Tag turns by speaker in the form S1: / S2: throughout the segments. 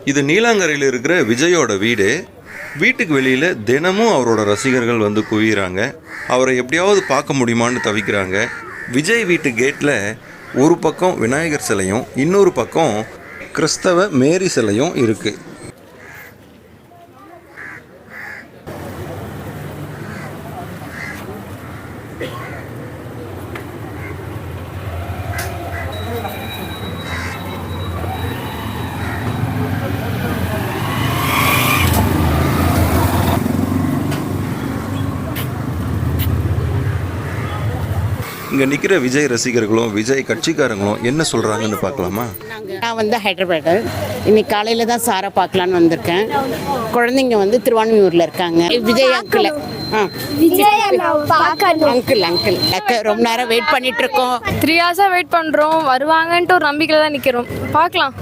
S1: இது நீலாங்கரையில் இருக்கிற விஜயோட வீடு. வீட்டுக்கு வெளியில் தினமும் அவரோட ரசிகர்கள் வந்து குவிகிறாங்க. அவரை எப்படியாவது பார்க்க முடியுமான்னு தவிக்கிறாங்க. விஜய் வீட்டு கேட்டில் ஒரு பக்கம் விநாயகர் சிலையும் இன்னொரு பக்கம் கிறிஸ்தவ மேரி சிலையும் இருக்குது. இங்கே நிற்கிற விஜய் ரசிகர்களும் விஜய் கட்சிக்காரங்களும் என்ன சொல்கிறாங்கன்னு பார்க்கலாமா?
S2: நான் வந்து ஹைதராபாடு. இன்னைக்கு காலையில் தான் சாரை பார்க்கலான்னு வந்திருக்கேன். குழந்தைங்க வந்து திருவான்மியூரில் இருக்காங்க. விஜய் அங்கிள் அங்கிள் ரொம்ப நேரம் வெயிட் பண்ணிட்டு இருக்கோம்.
S3: 3 hours வெயிட் பண்ணுறோம். வருவாங்கன்ட்டு ஒரு நம்பிக்கையில் தான் நிற்கிறோம். பார்க்கலாம்.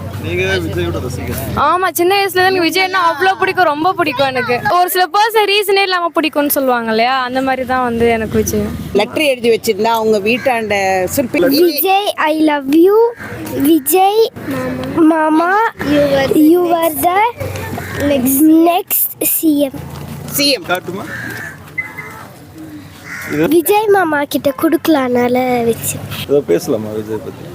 S3: ஆமாம், சின்ன வயசுல தான் எனக்கு விஜய்னா அவ்வளோ பிடிக்கும், ரொம்ப பிடிக்கும். எனக்கு ஒரு சில பர்சன் ரீசனே இல்லாமல் பிடிக்கும்னு சொல்லுவாங்க இல்லையா, அந்த மாதிரி தான் வந்து எனக்கு விஜய்.
S2: லெட்டர் எழுதி வச்சிருந்தா அவங்க வீட்டாண்ட சிற்பி
S4: Vijay I love you Vijay மாமா you are the next CM
S1: காட்டுமா?
S4: விஜய் மாமா கிட்ட கொடுக்கலானால வச்சு
S1: பேசலாமா விஜய் பற்றி?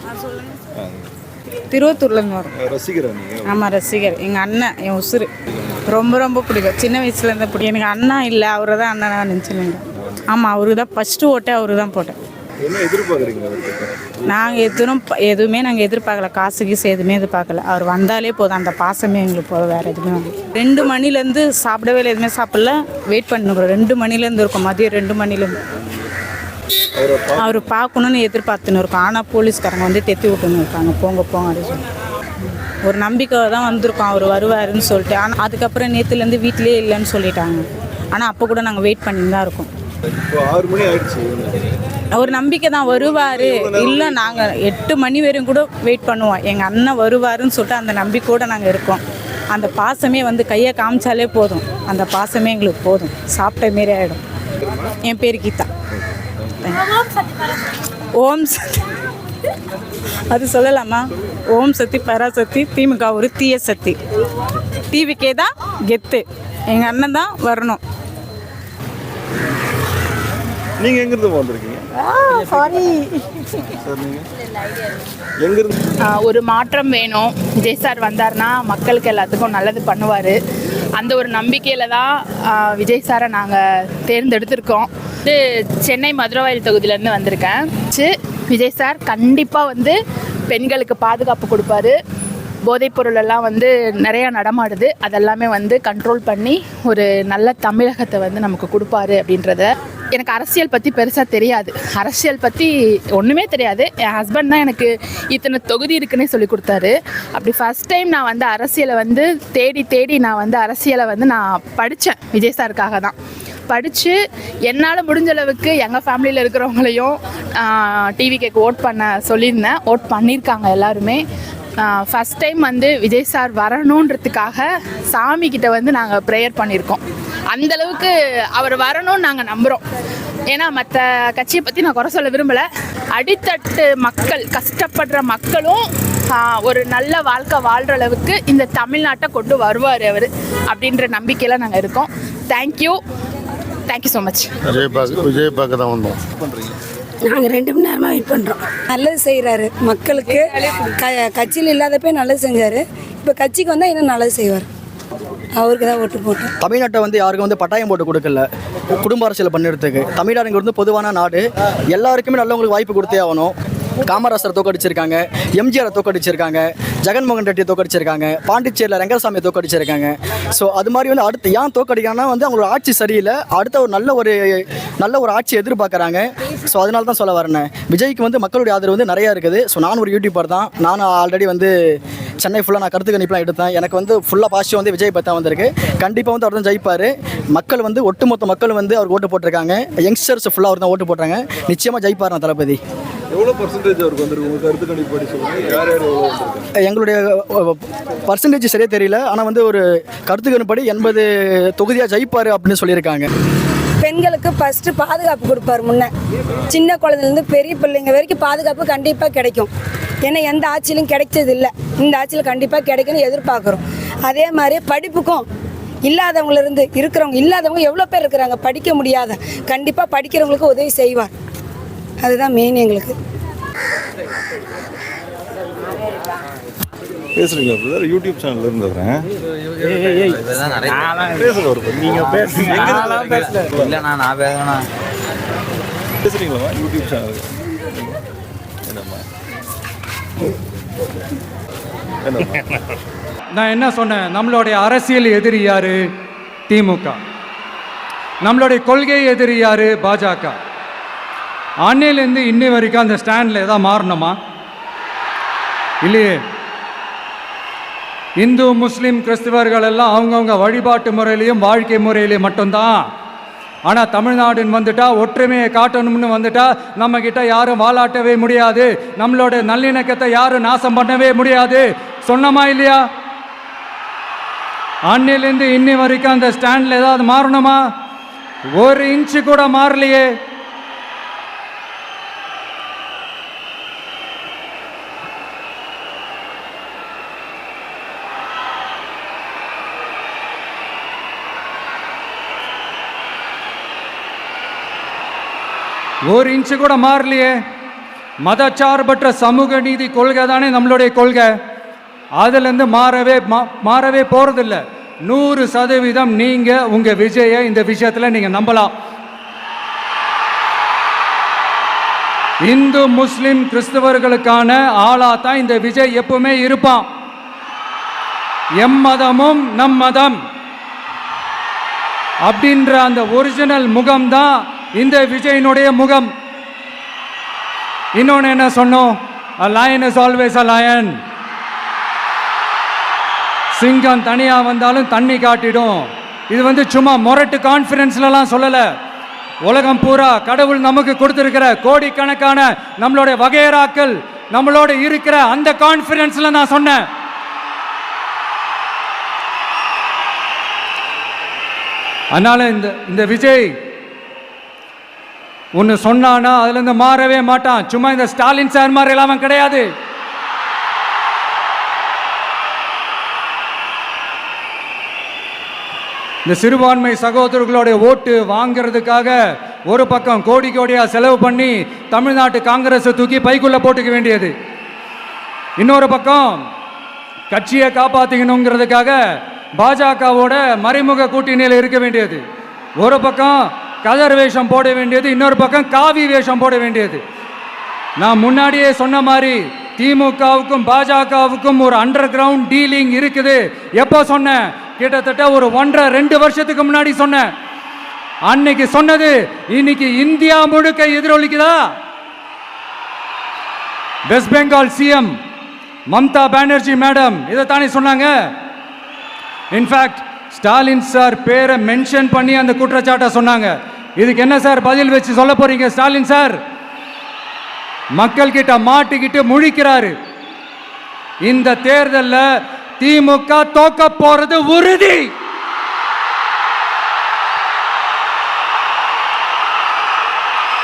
S5: திருவத்தூர்லேருந்து வரும்.
S1: ரசிகரா நீங்கள்?
S5: ஆமாம், ரசிகர். எங்கள் அண்ணன் என் உசுறு. ரொம்ப ரொம்ப பிடிக்கும். சின்ன வயசுலேருந்து பிடிக்கும். எனக்கு அண்ணா இல்லை, அவரை தான் அண்ணனாக நினச்சிருந்தேன். ஆமாம், அவருக்கு தான் ஃபஸ்ட்டு ஓட்டே அவருக்கு தான் போட்டேன்.
S1: என்ன எதிர்பார்க்குறீங்க?
S5: நாங்கள் எதுவுமே நாங்கள் எதிர்பார்க்கல. காசு கீசு எதுவுமே எதிர்பார்க்கல. அவர் வந்தாலே போதும், அந்த பாசமே எங்களுக்கு போதும். வேறு எதுவுமே வாங்க. 2 மணிலேருந்து சாப்பிடவே இல்லை, எதுவுமே சாப்பிடல. வெயிட் பண்ணுறோம். 2 மணிலேருந்து இருக்கும், மதியம் 2 மணிலேருந்து. அவர் பார்க்கணுன்னு எதிர்பார்த்துன்னு இருக்கோம். ஆனால் போலீஸ்காரங்க வந்து தெத்தி விட்டுன்னு இருக்காங்க. போங்க போங்க அப்படின்னு சொல்லி ஒரு நம்பிக்கை தான் வந்திருக்கோம் அவர் வருவாருன்னு சொல்லிட்டு. ஆனால் அதுக்கப்புறம் நேற்றுலேருந்து வீட்டிலே இல்லைன்னு சொல்லிட்டாங்க. ஆனால் அப்போ கூட நாங்கள் வெயிட் பண்ணி தான் இருக்கோம்.
S1: 6 மணி ஆயிடுச்சு.
S5: ஒரு நம்பிக்கை தான் வருவார். இல்லை, நாங்கள் 8 மணி வரையும் கூட வெயிட் பண்ணுவோம். எங்கள் அண்ணன் வருவாருன்னு சொல்லிட்டு அந்த நம்பிக்கையோடு நாங்கள் இருக்கோம். அந்த பாசமே வந்து கையை காமிச்சாலே போதும். அந்த பாசமே எங்களுக்கு போதும். சாப்பிட்ட மாரி ஆகிடும். என் பேர் கீதா. ஓம் சக்தி அது சொல்லலாமா? ஓம் சக்தி பராசக்தி. திமுக ஒரு தீய சக்தி. டிவிக்கே தான் கெத்து. எங்கள் அண்ணன் தான் வரணும்.
S1: நீங்கள் எங்கிருந்து வந்திருக்கீங்க?
S6: ஒரு மாற்றம் வேணும். விஜய் சார் வந்தார்னா மக்களுக்கு எல்லாத்துக்கும் நல்லது பண்ணுவார். அந்த ஒரு நம்பிக்கையில் தான் விஜய் சாரை நாங்கள் தேர்ந்தெடுத்திருக்கோம். சென்னை மதுரவாயல் தொகுதியிலேருந்து வந்திருக்கேன். விஜய் சார் கண்டிப்பாக வந்து பெண்களுக்கு பாதுகாப்பு கொடுப்பாரு. போதைப்பொருள் எல்லாம் வந்து நிறையா நடமாடுது, அதெல்லாமே வந்து கண்ட்ரோல் பண்ணி ஒரு நல்ல தமிழகத்தை வந்து நமக்கு கொடுப்பாரு அப்படின்றத. எனக்கு அரசியல் பற்றி பெருசாக தெரியாது. அரசியல் பற்றி ஒன்றுமே தெரியாது. என் ஹஸ்பண்ட் தான் எனக்கு இத்தனை தொகுதி இருக்குன்னே சொல்லி கொடுத்தாரு. அப்படி ஃபஸ்ட் டைம் நான் வந்து அரசியலை வந்து தேடி நான் வந்து அரசியலை வந்து நான் படித்தேன். விஜய் சாருக்காக தான் படித்து என்னால் முடிஞ்ச அளவுக்கு எங்கள் ஃபேமிலியில் இருக்கிறவங்களையும் டிவிக்கு ஓட் பண்ண சொல்லியிருந்தேன். ஓட் பண்ணியிருக்காங்க எல்லாருமே. ஃபஸ்ட் டைம் வந்து விஜய் சார் வரணுன்றதுக்காக சாமிக்கிட்ட வந்து நாங்கள் ப்ரேயர் பண்ணியிருக்கோம். அந்தளவுக்கு அவர் வரணும்னு நாங்கள் நம்புகிறோம். ஏன்னா மற்ற கட்சியை பற்றி நான் குறை சொல்ல விரும்பலை. அடித்தட்டு மக்கள், கஷ்டப்படுற மக்களும் ஒரு நல்ல வாழ்க்கை வாழ்கிற அளவுக்கு இந்த தமிழ்நாட்டை கொண்டு வருவார் அவர் அப்படின்ற நம்பிக்கையில் நாங்கள் இருக்கோம். Thank you so much.
S7: விஜய் பார்க்க தான் வந்தோம்.
S8: நாங்கள் 2 மணி நேரமாக வெயிட் பண்ணுறோம். நல்லது செய்கிறாரு மக்களுக்கு. கட்சியில் இல்லாதப்பே நல்லது செஞ்சார். இப்போ கட்சிக்கு வந்தால் இன்னும் நல்லது செய்வார். அவருக்கு தான் ஓட்டு போட்டோம்.
S9: தமிழ்நாட்டை வந்து யாருக்கும் வந்து பட்டாயம் போட்டு கொடுக்கல. குடும்ப அரசியல் பண்ணுறதுக்கு தமிழ்நாடு வந்து பொதுவான நாடு. எல்லாருக்குமே நல்லவங்களுக்கு வாய்ப்பு கொடுத்தே ஆகணும். காமராசரை தோக்கடிச்சிருக்காங்க, எம்ஜிஆரை தோக்கடிச்சிருக்காங்க, ஜெகன்மோகன் ரெட்டியை தோக்கடிச்சிருக்காங்க, பாண்டிச்சேரியில் ரங்கசாமியை தோக்கடிச்சிருக்காங்க. ஸோ அது மாதிரி வந்து அடுத்து ஏன் தோக்கடிக்காங்கன்னா வந்து அவங்களோட ஆட்சி சரியில்லை. அடுத்த ஒரு நல்ல ஒரு ஆட்சி எதிர்பார்க்குறாங்க. ஸோ அதனால தான் சொல்ல வரேன். விஜய்க்கு வந்து மக்களுடைய ஆதரவு வந்து நிறையா இருக்குது. ஸோ நான் ஒரு யூடியூபர் தான். நானும் ஆல்ரெடி வந்து சென்னை ஃபுல்லாக நான் கருத்து கணிப்பெலாம் எடுத்தேன். எனக்கு வந்து ஃபுல்லாக பாசிட்டிவ் வந்து விஜய் பற்றி தான் வந்திருக்கு. கண்டிப்பாக வந்து அவர் தான் ஜெயிப்பார். மக்கள் வந்து ஒட்டுமொத்த மக்கள் வந்து அவருக்கு ஓட்டு போட்டிருக்காங்க. யங்ஸ்டர்ஸ் ஃபுல்லாக அவர் தான் ஓட்டு போட்டாங்க. நிச்சயமாக ஜெயிப்பார் நான் தளபதி.
S1: எவ்வளோ பர்சன்டேஜ் அவருக்கு வந்துருக்கு உங்கள் கருத்து கணிப்படி சொல்லுங்கள். யார்
S9: எங்களுடைய பர்சன்டேஜ் சரியாக தெரியல. ஆனால் வந்து ஒரு கருத்து கணிப்படி 80 தொகுதியாக ஜெயிப்பார் அப்படின்னு சொல்லியிருக்காங்க.
S8: பெண்களுக்கு ஃபஸ்ட்டு பாதுகாப்பு கொடுப்பார். முன்னே சின்ன குழந்தைலேருந்து பெரிய பிள்ளைங்க வரைக்கும் பாதுகாப்பு கண்டிப்பாக கிடைக்கும். ஏன்னா எந்த ஆட்சியிலும் கிடைச்சது இல்லை. இந்த ஆட்சியில் கண்டிப்பாக கிடைக்குன்னு எதிர்பார்க்குறோம். அதே மாதிரி படிப்புக்கும் இல்லாதவங்களிருந்து இருக்கிறவங்க இல்லாதவங்க எவ்வளோ பேர் இருக்கிறாங்க படிக்க முடியாத, கண்டிப்பாக படிக்கிறவங்களுக்கு உதவி செய்வார். அதுதான் மெயின் எங்களுக்கு.
S1: பேசுறீங்களா பிரதர்? யூடியூப் சேனல்ல இருந்து வரேன். பேசுறீங்களா யூடியூப் சேனல்?
S10: நான் என்ன சொன்னேன்? நம்மளுடைய அரசியல் எதிரி யாரு? திமுக. நம்மளுடைய கொள்கை எதிரி யாரு? பாஜக. அன்னையிலேருந்து இன்னி வரைக்கும் அந்த ஸ்டாண்டில் ஏதாவது மாறணுமா? இல்லையே. இந்து முஸ்லீம் கிறிஸ்தவர்கள் எல்லாம் அவங்கவுங்க வழிபாட்டு முறையிலையும் வாழ்க்கை முறையிலையும் மட்டும்தான். ஆனால் தமிழ்நாடுன்னு வந்துட்டா, ஒற்றுமையை காட்டணும்னு வந்துட்டா, நம்மக்கிட்ட யாரும் வாலாட்டவே முடியாது, நம்மளோட நல்லிணக்கத்தை யாரும் நாசம் பண்ணவே முடியாது. சொன்னமா இல்லையா? அன்னிலேருந்து இன்னி வரைக்கும் அந்த ஸ்டாண்டில் ஏதாவது மாறணுமா? ஒரு இன்ச்சு கூட மாறலையே. ஒரு இன்ச்சு கூட மாறலையே. மதச்சார்பற்ற சமூக நீதி கொள்கை தானே நம்மளுடைய கொள்கை. அதுலேருந்து மாறவே போகிறதில்ல. 100% நீங்கள் உங்கள் விஜயை இந்த விஷயத்தில் நீங்கள் நம்பலாம். இந்து முஸ்லிம் கிறிஸ்தவர்களுக்கான ஆளாக தான் இந்த விஜய் எப்பவுமே இருப்பான். எம்மதமும் நம் மதம் அப்படின்ற அந்த ஒரிஜினல் முகம் தான் இந்த விஜயினுடைய முகம். இன்னொன்று என்ன சொன்னோம்? A lion is always a lion. சிங்கம் தனியாக வந்தாலும் தண்ணி காட்டிடும். இது சும்மா மொரட்டு கான்ஃபரன்ஸ்லாம் சொல்லலை. உலகம் பூரா கடவுள் நமக்கு கொடுத்துருக்கிற கோடிக்கணக்கான நம்மளுடைய வகையறாக்கள் நம்மளோட இருக்கிற அந்த கான்ஃபரன்ஸில் நான் சொன்னேன். அதனால இந்த விஜய் ஒன்று சொன்னானா அதுலேருந்து மாறவே மாட்டான். சும்மா இந்த ஸ்டாலின் சார் மாதிரி எல்லாம் கிடையாது. இந்த சிறுபான்மை சகோதரர்களுடைய ஓட்டு வாங்கிறதுக்காக ஒரு பக்கம் கோடி கோடியாக செலவு பண்ணி தமிழ்நாட்டு காங்கிரஸை தூக்கி பைக்குள்ளே போட்டுக்க வேண்டியது, இன்னொரு பக்கம் கட்சியை காப்பாற்றிக்கணுங்கிறதுக்காக பாஜகவோட மறைமுக கூட்டணியில் இருக்க வேண்டியது, ஒரு பக்கம் கதர் வேஷம் போட வேண்டியது, இன்னொரு பக்கம் காவி வேஷம் போட வேண்டியது. நான் முன்னாடியே சொன்ன மாதிரி திமுகவுக்கும் பாஜகவுக்கும் ஒரு அண்டர் கிரவுண்ட் டீலிங் இருக்குது. எப்போ சொன்னேன்? கிட்டத்தட்ட ஒரு 1.5-2 வருஷத்துக்கு முன்னாடி சொன்னேன். அன்னைக்கு சொன்னது இன்னைக்கு இந்தியா முழுக்க எதிரொலிக்குதா? West Bengal CM Mamata Banerjee madam இதைத்தானே சொன்னாங்க. இன்ஃபேக்ட் ஸ்டாலின் சார் பேரை மென்ஷன் பண்ணி அந்த குற்றச்சாட்டை சொன்னாங்க. இதுக்கு என்ன சார் பதில் வச்சு சொல்ல போறீங்க? ஸ்டாலின் சார் மக்கள் கிட்ட மாட்டிக்கிட்டு முழிக்கிறாரு. இந்த தேர்தலில் திமுக தோக்க போறது உறுதி.